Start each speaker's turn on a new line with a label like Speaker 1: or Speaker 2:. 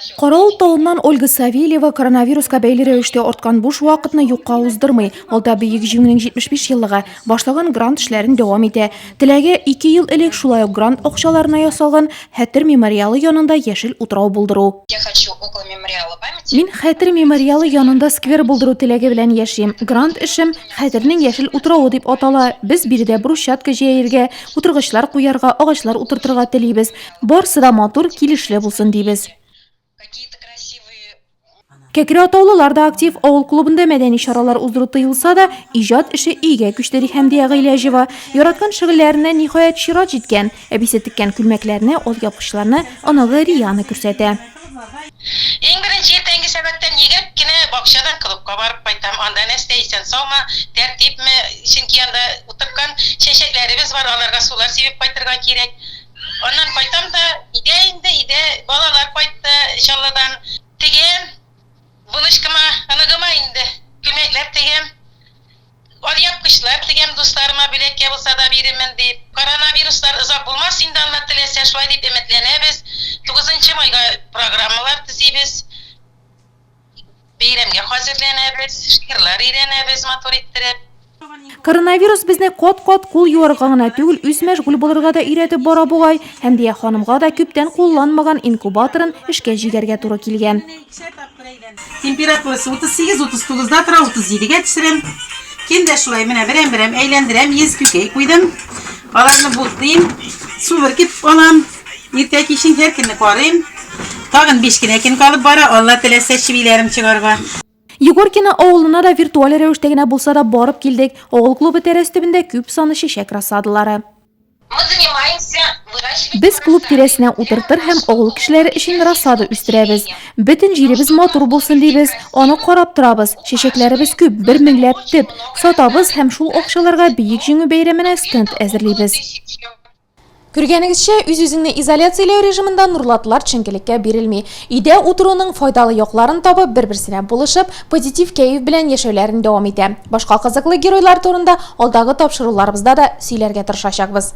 Speaker 1: Қарауыл тауынан Ольга Савельева коронавируска бәйле рәвештә арткан буш вакытны юкка уздырмый. Алда бөек җиңүнең 75 еллыгы башлаган грант эшләрен дәвам итә. Теләге 2 ел элек шулай ук грант акчаларына ясалган Хәтер мемориалы янында яшел утрау булдыру. Мин Хәтер мемориалы янында сквер булдыру теләге белән яшим. Грант эшем Хәтернең яшел утрауы дип атала. Без биредә брусчатка җәяргә, утыргычлар куярга, агачлар утыртырга телибез. Барсы да матур, килешле булсын дибез. Кәкре атаулылар да актив, авыл клубында мәдәни чаралар уздыру тыелса да, иҗат эше өйгә күчте ди Хәмдия Гыйләҗева. Яраткан шөгыльләренә ниһаять чират җиткән, әбисе теккән күлмәкләрне, алъяпкычларны, анагы Рияны күрсәтә.
Speaker 2: Иң беренче иртәнге сәгатьтән егәп кенә бакчадан клубка барып кайтам. Анда нәрсә исән саумы, тәртипме, чөнки анда утырткан чәчәкләребез бар, аларга сулар сибеп кайтырга кирәк. Аннан кайтам да, өйдә балалар кайтты, Чаллыдан тегем, булышкыма, аныгыма инде, күлмәкләр тегем, алъяпкычлар тегем дусларыма бүләккә булса да бирәмен дип. Коронавируслар озак булмас инде, Алла теләсә шулай дип өметләнәбез. 9 майга программалар төзибез. Бәйрәмгә хәзерләнәбез, шигырьләр өйрәнәбез матур иттереп.
Speaker 1: Коронавирус безне кат-кат кул юарга гына түгел, үз мәшгуль булырга да өйрәтеп бара бугай. Хәмдия ханымга да күптән кулланмаган инкубаторын эшкә җигәргә туры килгән.
Speaker 3: Температурасы 38-39-да тора, 37-гә төшерәм. Киндә шулай менә берәм-берәм әйләндерәм, йөз күкәй куйдым. Аларны бултыйм, су бөркеп алам. Иртә кичен һәр көнне карыйм. Тагын 5 кенә көн калып бара, Алла теләсә чибиләрем чыгарга.
Speaker 1: Егоркина авылына да виртуаль рәвештә генә булса да барып килдек. Авыл клубы тәрәс төбендә күп саны чәчәк рассадалары. Без клуб тирәсенә утыртыр һәм авыл кешеләре өчен рассада үстерәбез. Бөтен җиребез матур булсын дибез. Аны карап торабыз. Чәчәкләребез күп, 1000 төп. Сатабыз һәм шул акчаларга бөек җиңү бәйрәменә стенд әзерлибез. Күргәнегезчә, үз-үзеңне изоляцияләү режимында нурлатлар чөнкелеккә бирелми. Өйдә утыруның файдалы якларын табып, бер-берсенә булышып, позитив кәеф белән яшәүләрен дәвам итә. Башка кызыклы геройлар турында алдагы тапшыруларыбызда да сөйләргә тырышачакбыз.